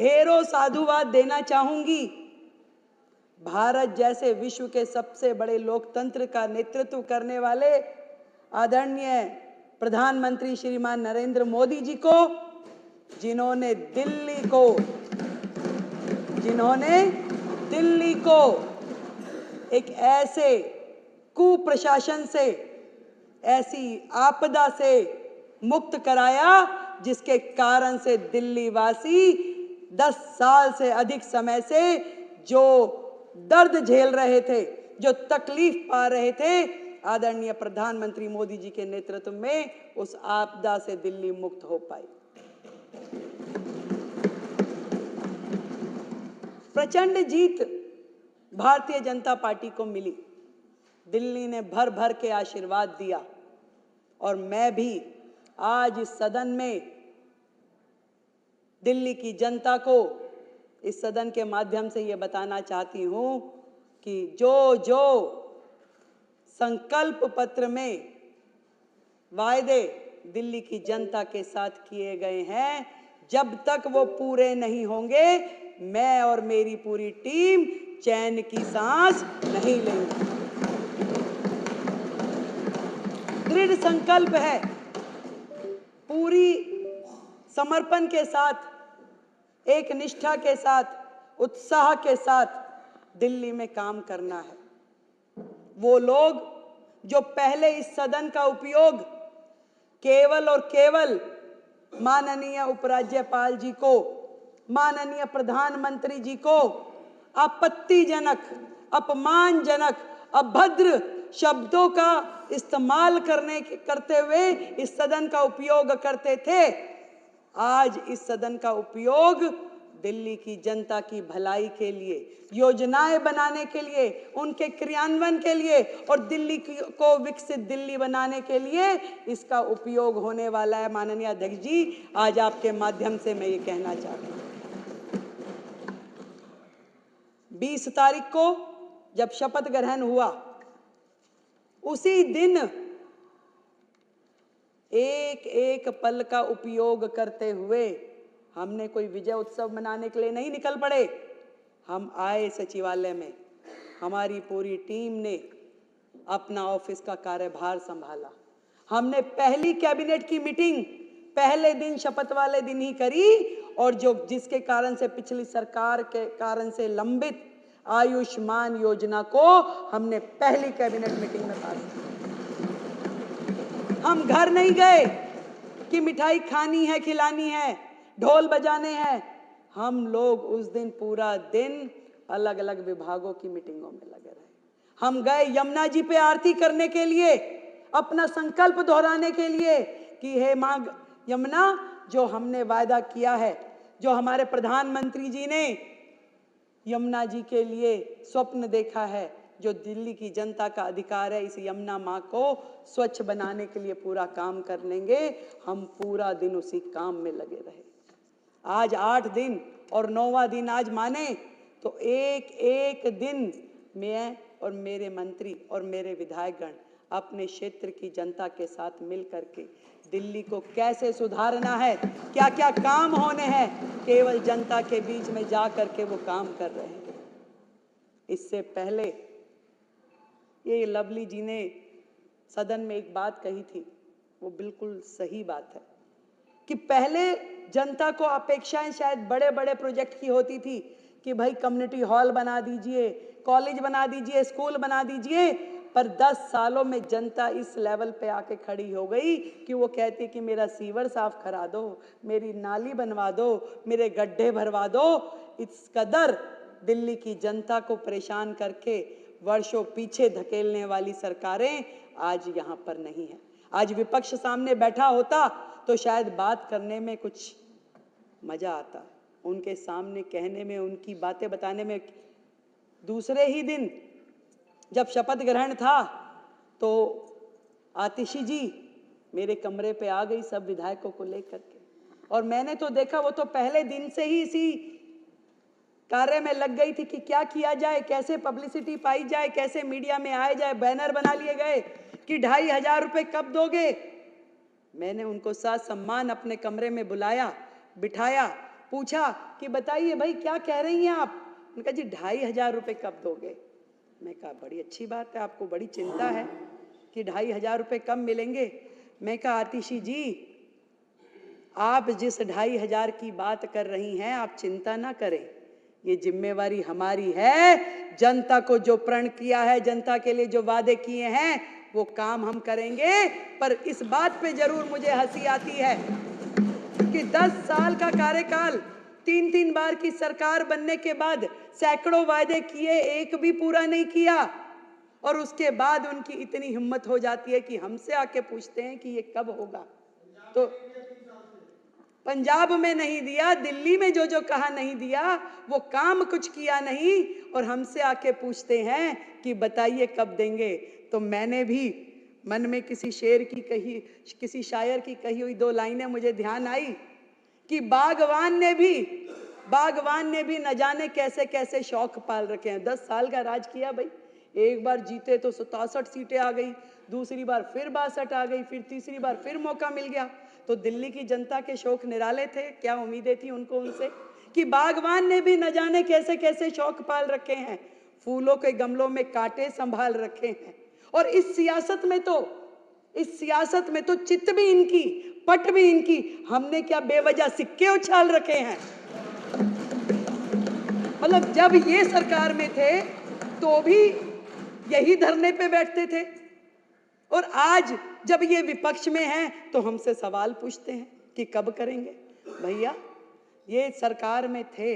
ढेरों साधुवाद देना चाहूंगी। भारत जैसे विश्व के सबसे बड़े लोकतंत्र का नेतृत्व करने वाले आदरणीय प्रधानमंत्री श्रीमान नरेंद्र मोदी जी को, जिन्होंने दिल्ली को एक ऐसे कुप्रशासन से, ऐसी आपदा से मुक्त कराया जिसके कारण से दिल्ली वासी 10 साल से अधिक समय से जो दर्द झेल रहे थे, जो तकलीफ पा रहे थे, आदरणीय प्रधानमंत्री मोदी जी के नेतृत्व में उस आपदा से दिल्ली मुक्त हो पाई। प्रचंड जीत भारतीय जनता पार्टी को मिली। दिल्ली ने भर भर के आशीर्वाद दिया और मैं भी आज इस सदन में दिल्ली की जनता को इस सदन के माध्यम से ये बताना चाहती हूं कि जो संकल्प पत्र में वायदे दिल्ली की जनता के साथ किए गए हैं, जब तक वो पूरे नहीं होंगे मैं और मेरी पूरी टीम चैन की सांस नहीं लेंगे। दृढ़ संकल्प है, पूरी समर्पण के साथ, एक निष्ठा के साथ, उत्साह के साथ दिल्ली में काम करना है। वो लोग जो पहले इस सदन का उपयोग केवल और केवल माननीय उपराज्यपाल जी को, माननीय प्रधानमंत्री जी को आपत्तिजनक, अपमानजनक, अभद्र शब्दों का इस्तेमाल करते हुए इस सदन का उपयोग करते थे, आज इस सदन का उपयोग दिल्ली की जनता की भलाई के लिए, योजनाएं बनाने के लिए, उनके क्रियान्वयन के लिए और दिल्ली को विकसित दिल्ली बनाने के लिए इसका उपयोग होने वाला है। माननीय अध्यक्ष जी, आज आपके माध्यम से मैं ये कहना चाहती हूँ, 20 तारीख को जब शपथ ग्रहण हुआ, उसी दिन एक एक पल का उपयोग करते हुए हमने कोई विजय उत्सव मनाने के लिए नहीं निकल पड़े। हम आए सचिवालय में, हमारी पूरी टीम ने अपना ऑफिस का कार्यभार संभाला। हमने पहली कैबिनेट की मीटिंग पहले दिन, शपथ वाले दिन ही करी और जिसके कारण से पिछली सरकार के कारण से लंबित आयुष्मान योजना को हमने पहली कैबिनेट मीटिंग में पास किया। हम घर नहीं गए कि मिठाई खानी है, खिलानी है, ढोल बजाने हैं। हम लोग उस दिन पूरा दिन अलग अलग विभागों की मीटिंगों में लगे रहे। हम गए यमुना जी पे आरती करने के लिए, अपना संकल्प दोहराने के लिए कि हे मां यमुना, जो हमने वायदा किया है, जो हमारे प्रधानमंत्री जी ने यमुना जी के लिए स्वप्न देखा है, जो दिल्ली की जनता का अधिकार है, इस यमुना माँ को स्वच्छ बनाने के लिए पूरा काम कर लेंगे। हम पूरा दिन उसी काम में लगे रहे। आज 8 दिन और 9वां दिन आज माने तो एक एक दिन मैं और मेरे मंत्री और मेरे विधायकगण अपने क्षेत्र की जनता के साथ मिल करके दिल्ली को कैसे सुधारना है, क्या क्या काम होने हैं, केवल जनता के बीच में जा करके वो काम कर रहे हैं। इससे पहले ये लवली जी ने सदन में एक बात कही थी, वो बिल्कुल सही बात है कि पहले जनता को अपेक्षाएं शायद बड़े बड़े प्रोजेक्ट की होती थी कि भाई कम्युनिटी हॉल बना दीजिए, कॉलेज बना दीजिए, स्कूल बना दीजिए, पर 10 सालों में जनता इस लेवल पे आके खड़ी हो गई कि वो कहती कि मेरा सीवर साफ करा दो, मेरी नाली बनवा दो, मेरे गड्ढे भरवा दो। इस कदर दिल्ली की जनता को परेशान करके वर्षों पीछे धकेलने वाली सरकारें आज यहाँ पर नहीं है। आज विपक्ष सामने बैठा होता तो शायद बात करने में कुछ मजा आता, उनके सामने कहने में, उनकी बातें बताने में। दूसरे ही दिन जब शपथ ग्रहण था तो आतिशी जी मेरे कमरे पे आ गई सब विधायकों को लेकर के, और मैंने तो देखा वो तो पहले दिन से ही इसी कार्य में लग गई थी कि क्या किया जाए, कैसे पब्लिसिटी पाई जाए, कैसे मीडिया में आए जाए। बैनर बना लिए गए कि 2500 रुपए कब दोगे। मैंने उनको साथ सम्मान अपने कमरे में बुलाया, बिठाया, पूछा कि बताइए भाई क्या कह रही हैं आप? उन्होंने कहा जी 2,500 रुपये कब दोगे? मैं कहा बड़ी अच्छी बात है, आपको बड़ी चिंता है कि 2,500 रुपये कब मिलेंगे। मैं कहा आतिशी जी, आप जिस 2,500 की बात कर रही हैं आप चिंता ना करें, ये जिम्मेवारी हमारी है। जनता को जो प्रण किया है, जनता के लिए जो वादे किए हैं वो काम हम करेंगे। पर इस बात पे जरूर मुझे हंसी आती है कि 10 साल का कार्यकाल, 3-3 बार की सरकार बनने के बाद सैकड़ों वादे किए, एक भी पूरा नहीं किया। और उसके बाद उनकी इतनी हिम्मत हो जाती है कि हमसे आके पूछते हैं कि ये कब होगा। तो पंजाब में नहीं दिया, दिल्ली में जो जो कहा नहीं दिया, वो काम कुछ किया नहीं, और हमसे आके पूछते हैं कि बताइए कब देंगे। तो मैंने भी मन में किसी शेर की कही, किसी शायर की कही हुई 2 लाइनें मुझे ध्यान आई कि बागवान ने भी न जाने कैसे कैसे शौक पाल रखे हैं। 10 साल का राज किया भाई, एक बार जीते तो 67 सीटें आ गई, दूसरी बार फिर 62 आ गई, फिर तीसरी बार फिर मौका मिल गया। तो दिल्ली की जनता के शौक निराले थे, क्या उम्मीदें थी उनको उनसे कि बागवान ने भी न जाने कैसे कैसे शौक पाल रखे हैं, फूलों के गमलों में कांटे संभाल रखे हैं। और इस सियासत में तो चित भी इनकी, पट भी इनकी, हमने क्या बेवजह सिक्के उछाल रखे हैं। मतलब जब ये सरकार में थे तो भी यही धरने पे बैठते थे, और आज जब ये विपक्ष में हैं तो हमसे सवाल पूछते हैं कि कब करेंगे। भैया ये सरकार में थे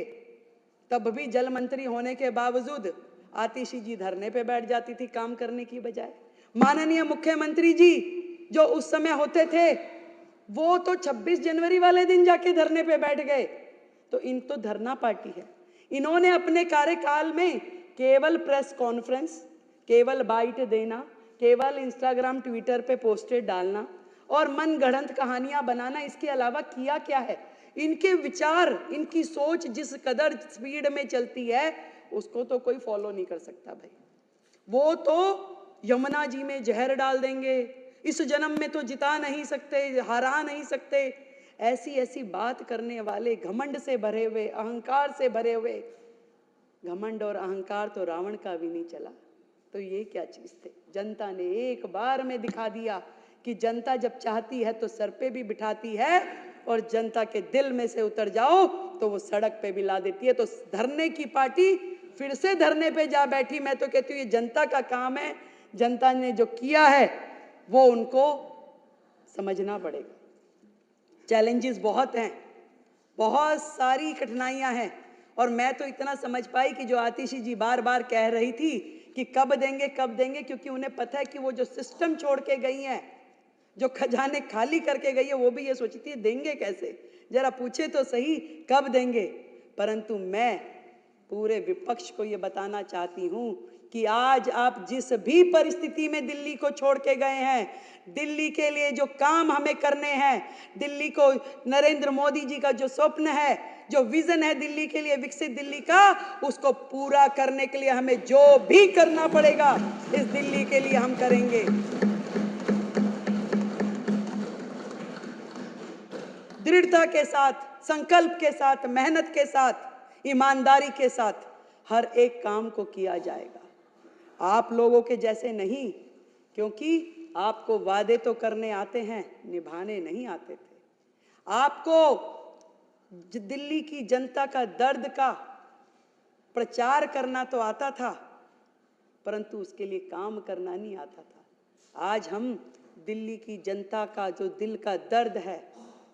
तब भी जल मंत्री होने के बावजूद आतिशी जी धरने पे बैठ जाती थी काम करने की बजाय। माननीय मुख्यमंत्री जी जो उस समय होते थे वो तो 26 जनवरी वाले दिन जाके धरने पे बैठ गए। तो इन तो धरना पार्टी है। इन्होंने अपने कार्यकाल में केवल प्रेस कॉन्फ्रेंस, केवल बाइट देना, केवल इंस्टाग्राम ट्विटर पे पोस्टर डालना और मनगढ़ंत कहानियां बनाना, इसके अलावा किया क्या है? इनके विचार, इनकी सोच जिस कदर स्पीड में चलती है उसको तो कोई फॉलो नहीं कर सकता भाई। वो तो यमुना जी में जहर डाल देंगे, इस जन्म में तो जिता नहीं सकते, हरा नहीं सकते, ऐसी ऐसी बात करने वाले, घमंड से भरे हुए, अहंकार से भरे हुए। घमंड और अहंकार तो रावण का भी नहीं चला, तो ये क्या चीज थे? जनता ने एक बार में दिखा दिया कि जनता जब चाहती है तो सर पे भी बिठाती है, और जनता के दिल में से उतर जाओ तो वो सड़क पे भी ला देती है। तो धरने की पार्टी फिर से धरने पे जा बैठी। मैं तो कहती हूँ ये जनता का काम है, जनता ने जो किया है वो उनको समझना पड़ेगा। चैलेंजेस बहुत हैं, बहुत सारी कठिनाइयां हैं, और मैं तो इतना समझ पाई कि जो आतिशी जी बार बार कह रही थी कि कब देंगे कब देंगे, क्योंकि उन्हें पता है कि वो जो सिस्टम छोड़ के गई हैं, जो खजाने खाली करके गई है, वो भी ये सोचती है देंगे कैसे, जरा पूछे तो सही कब देंगे। परंतु मैं पूरे विपक्ष को ये बताना चाहती हूँ कि आज आप जिस भी परिस्थिति में दिल्ली को छोड़ के गए हैं, दिल्ली के लिए जो काम हमें करने हैं, दिल्ली को, नरेंद्र मोदी जी का जो स्वप्न है, जो विजन है दिल्ली के लिए, विकसित दिल्ली का, उसको पूरा करने के लिए हमें जो भी करना पड़ेगा इस दिल्ली के लिए हम करेंगे। दृढ़ता के साथ, संकल्प के साथ, मेहनत के साथ, ईमानदारी के साथ हर एक काम को किया जाएगा। आप लोगों के जैसे नहीं, क्योंकि आपको वादे तो करने आते हैं, निभाने नहीं आते थे। आपको दिल्ली की जनता का दर्द का प्रचार करना तो आता था, परंतु उसके लिए काम करना नहीं आता था। आज हम दिल्ली की जनता का जो दिल का दर्द है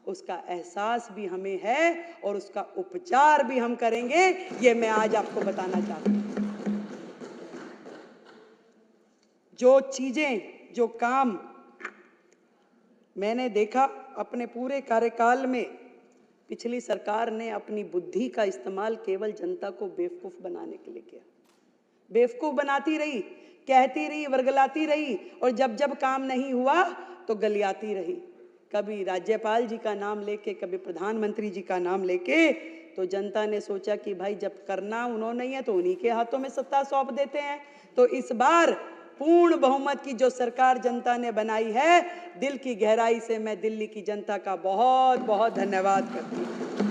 उसका एहसास भी हमें है, और उसका उपचार भी हम करेंगे, ये मैं आज आपको बताना चाहता हूं। जो चीजें, जो काम मैंने देखा अपने पूरे कार्यकाल में, पिछली सरकार ने अपनी बुद्धि का इस्तेमाल केवल जनता को बेवकूफ बनाने के लिए किया। बेवकूफ बनाती रही, कहती रही, वर्गलाती रही, और जब जब काम नहीं हुआ तो गलियाती रही। कभी राज्यपाल जी का नाम लेके, कभी प्रधानमंत्री जी का नाम लेके। तो जनता ने सोचा कि भाई जब करना उन्होंने ही है तो उन्हीं के हाथों में सत्ता सौंप देते हैं। तो इस बार पूर्ण बहुमत की जो सरकार जनता ने बनाई है, दिल की गहराई से मैं दिल्ली की जनता का बहुत बहुत धन्यवाद करती हूँ।